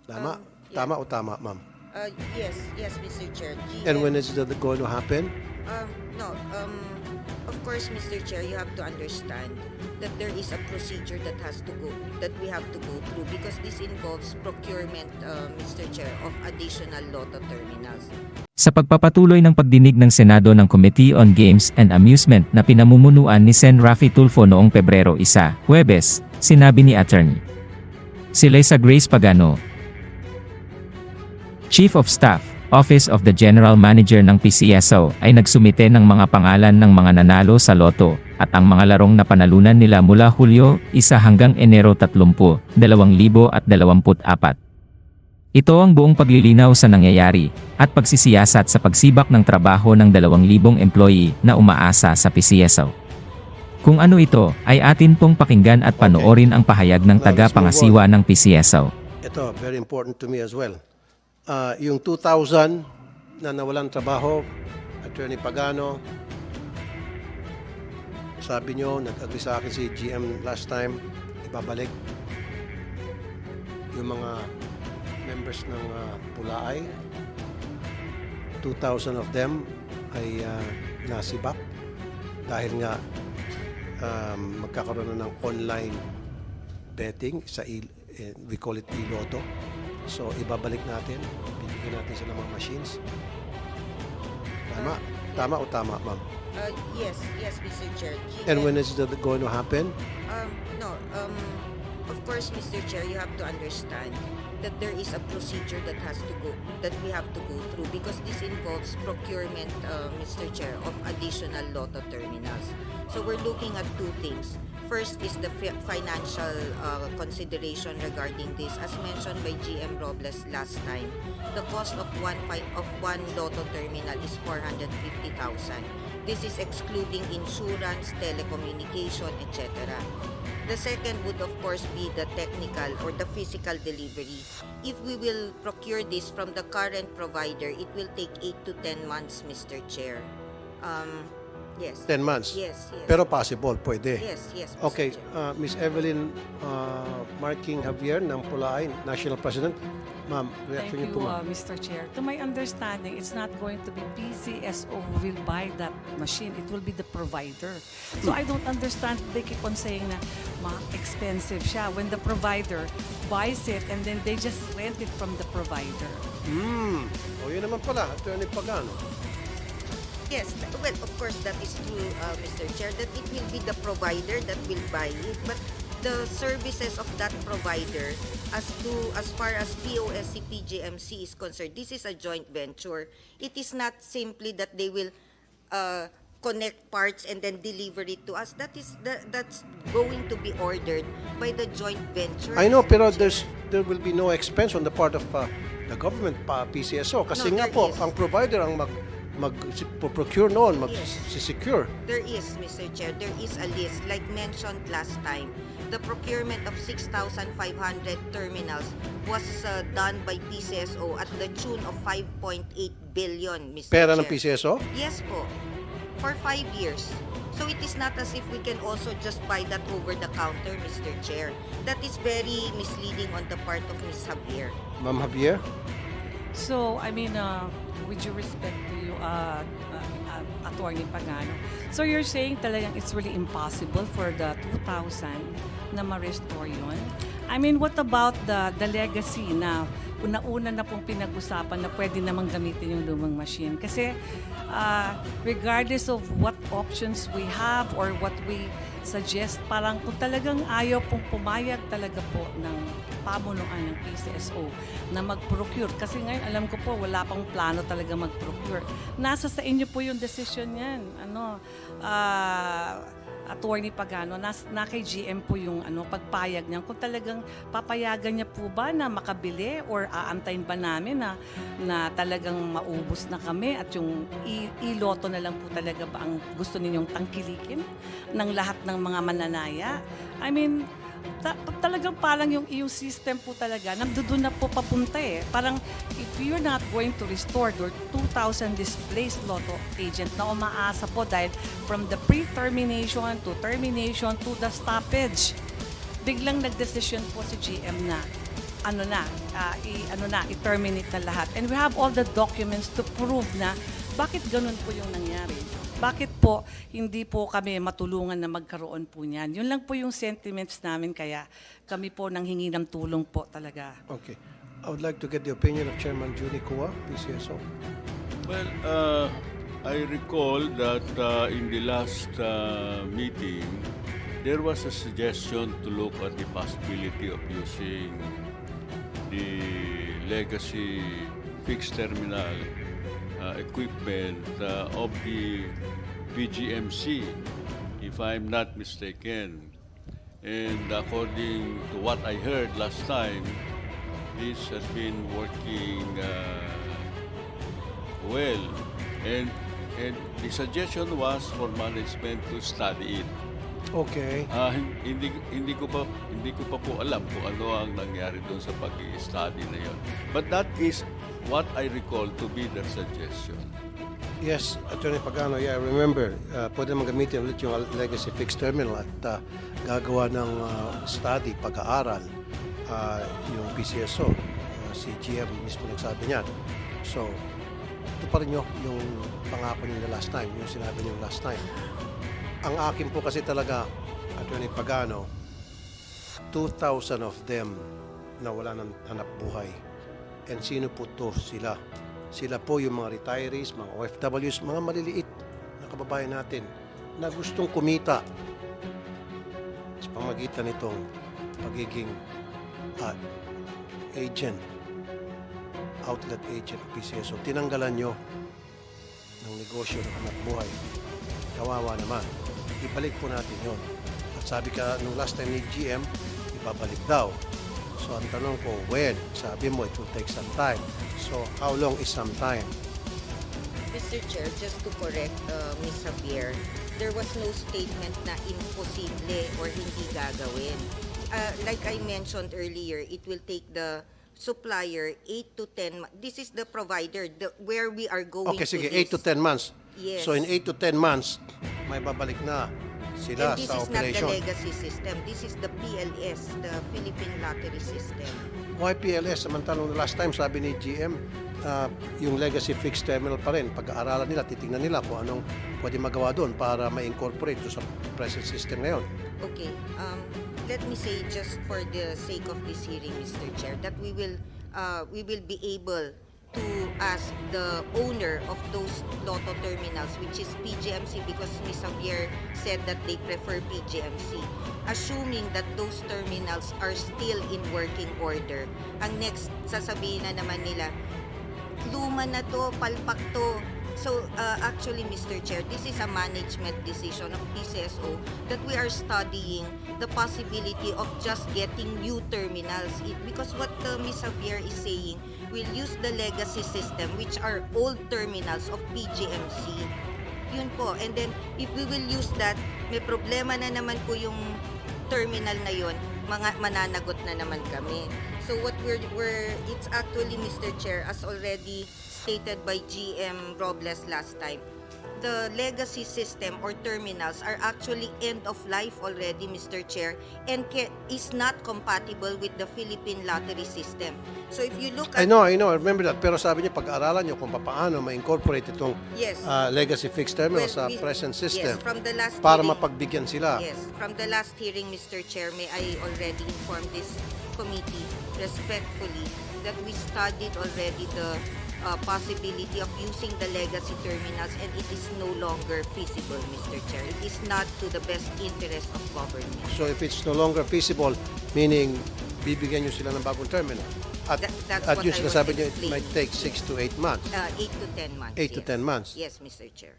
Tama? Yeah. Tama o tama, ma'am? Yes, Mr. Chair. And when is that going to happen? No, of course, Mr. Chair, you have to understand that there is a procedure that we have to go through because this involves procurement, Mr. Chair, of additional lotto terminals. Sa pagpapatuloy ng pagdinig ng Senado ng Committee on Games and Amusement na pinamumunuan ni Sen Raffy Tulfo noong Pebrero 1, Huwebes, sinabi ni Atty. si Lyssa Grace Pagano, Chief of Staff, Office of the General Manager ng Pcso, ay nagsumite ng mga pangalan ng mga nanalo sa lotto at ang mga larong napanalunan nila mula Hulyo 1 hanggang Enero 30, 2024. Ito ang buong paglilinaw sa nangyayari at pagsisiyasat sa pagsibak ng trabaho ng 2,000 employee na umaasa sa Pcso. Kung ano ito, ay atin pong pakinggan at panoorin ang pahayag ng taga-pangasiwa ng Pcso. Ito, very important to me as well. Yung 2,000 na nawalan trabaho, Atty. Pagano, sabi nyo, nag-agree sa akin si GM last time, ibabalik yung mga members ng Pulaay. 2,000 of them ay nasibak dahil nga magkakaroon na ng online betting sa we call it lotto. So ibabalik natin, bibigyan natin sila ng mga machines. Tama? Tama o tama, ma'am? Yes, Mr. Chair. And when is that going to happen? No, of course, Mr. Chair, you have to understand that there is a procedure that we have to go through because this involves procurement, Mr. Chair, of additional lotto terminals. So we're looking at two things. First is the financial consideration regarding this. As mentioned by GM Robles last time, the cost of one lotto terminal is 450,000. This is excluding insurance, telecommunication, etc. The second would of course be the technical or the physical delivery. If we will procure this from the current provider, it will take 8 to 10 months, Mr. Chair. Yes. 10 months? Yes. Pero possible, pwede. Yes, Mr. Okay, Chair. Miss Evelyn Marking Javier ng Pulaay, National President. Ma'am, Thank reaction niyo you, po, ma'am. Mr. Chair. To my understanding, it's not going to be Pcso who will buy that machine. It will be the provider. So I don't understand. They keep on saying na expensive siya when the provider buys it and then they just rent it from the provider. O yun naman pala, Atty. Pagano. Yes, well, of course, that is true, Mr. Chair, that it will be the provider that will buy it, but the services of that provider, as far as POSC PGMC is concerned, this is a joint venture. It is not simply that they will connect parts and then deliver it to us. That's going to be ordered by the joint venture. I know, pero Mr. Chair. there will be no expense on the part of the government, PCSO. Kasi No, nga there po, is. ang provider ang mag-procure noon, mag-secure. There is, Mr. Chair, there is a list. Like mentioned last time, the procurement of 6,500 terminals was done by PCSO at the tune of 5.8 billion, Mr. Pera Chair. ng PCSO? Yes po, for 5 years. So it is not as if we can also just buy that over the counter, Mr. Chair. That is very misleading on the part of Ms. Javier. Ma'am Javier? So, I mean, with due respect to you, Atty. Pagano, so you're saying talagang it's really impossible for the 2,000 na ma-restore yun? I mean, what about the legacy na una-una na pong pinag-usapan na pwede namang gamitin yung lumang machine? Kasi regardless of what options we have or what we suggest, parang kung talagang ayaw pong pumayag talaga po ng pamunuan ng PCSO na mag-procure. Kasi ngayon, alam ko po, wala pang plano talaga mag-procure. Nasa sa inyo po yung decision yan. Atty. Pagano, na kay GM po yung pagpayag niya. Kung talagang papayagan niya po ba na makabili or aantayin ba namin na talagang maubos na kami at yung iloto na lang po talaga ba ang gusto ninyong tangkilikin ng lahat ng mga mananaya? I mean, talagang parang yung system po talaga nandoon na po papunta eh. Parang if you're not going to restore your 2,000 displaced lotto agent na umaasa po dahil from the pre-termination to termination to the stoppage, biglang nagdesisyon po si GM na i-terminate na lahat. And we have all the documents to prove na bakit ganun po yung nangyari. Bakit po hindi po kami matulungan na magkaroon po niyan. Yun lang po yung sentiments namin, kaya kami po nanghingi ng tulong po talaga. Okay. I would like to get the opinion of Chairman Judy Kua, PCSO. Well, I recall that in the last meeting, there was a suggestion to look at the possibility of using the legacy fixed terminal equipment of the PGMC, if I'm not mistaken. And according to what I heard last time, this has been working well. And the suggestion was for management to study it. Okay. Hindi ko pa po alam kung ano ang nangyari doon sa pag-i-study na yon. But that is what I recall to be their suggestion. Yes, Atty. Pagano, yeah, I remember. Pwede naman gamitin ulit yung legacy fixed terminal at gagawa ng study, pag-aaral, yung PCSO. Si GM mismo nagsabi niyan. So, ito pa rin yung pangako niyo last time, yung sinabi niyo last time. Ang akin po kasi talaga, Atty. Pagano, 2,000 of them na wala ng hanap buhay. And sino po to sila? Sila po yung mga retirees, mga OFWs, mga maliliit na kababayan natin na gustong kumita sa pamagitan nitong pagiging agent, outlet agent of PCSO. Tinanggalan nyo ng negosyo ng hanap buhay. Kawawa naman. Ibalik po natin yon. At sabi ka, nung last time ni GM, ibabalik daw. So, ang tanong ko, when? Sabi mo, it will take some time. So, how long is some time? Mr. Chair, just to correct Ms. Javier, there was no statement na imposible or hindi gagawin. Like I mentioned earlier, it will take the supplier 8 to 10 months. This is the provider, where we are going Okay, sige, to 8 to 10 months. Yes. So, in 8 to 10 months, may babalik na sila And this sa is not the operation. legacy system. This is the PLS, the Philippine Lottery System. Why PLS? Samantalang last time, sabi ni GM, yung legacy fixed terminal pa rin. Pag-aaralan nila, titingnan nila kung anong pwede magawa doon para ma-incorporate sa present system ngayon. Okay. Let me say, just for the sake of this hearing, Mr. Chair, that we will be able to ask the owner of those lotto terminals, which is PGMC, because Ms. Javier said that they prefer PGMC. Assuming that those terminals are still in working order, ang next sasabihin na naman nila, luma na to, palpak to. So actually, Mr. Chair, this is a management decision of Pcso that we are studying the possibility of just getting new terminals. Because what Ms. Javier is saying, we'll use the legacy system, which are old terminals of PGMC. Yun po. And then, if we will use that, may problema na naman po yung terminal na yun, mananagot na naman kami. So what it's actually, Mr. Chair, as already stated by GM Robles last time, the legacy system or terminals are actually end of life already, Mr. Chair, and is not compatible with the Philippine lottery system. So if you look at... I know, I remember that. Pero sabi niya, pag-aaralan niyo kung paano ma-incorporate itong Yes. legacy fixed terminal Well, sa present system Yes, from the last para hearing, mapagbigyan sila. Yes, from the last hearing, Mr. Chair, may I already inform this committee respectfully that we studied already the possibility of using the legacy terminals, and it is no longer feasible, Mr. Chair. It is not to the best interest of government. So if it's no longer feasible, meaning bibigyan niyo sila ng bagong terminal. At That's what yung I was sinasabi niyo, it explaining. might take 6 to 8 months. 8 to 10 months. 8 to 10 months. Yes, Mr. Chair.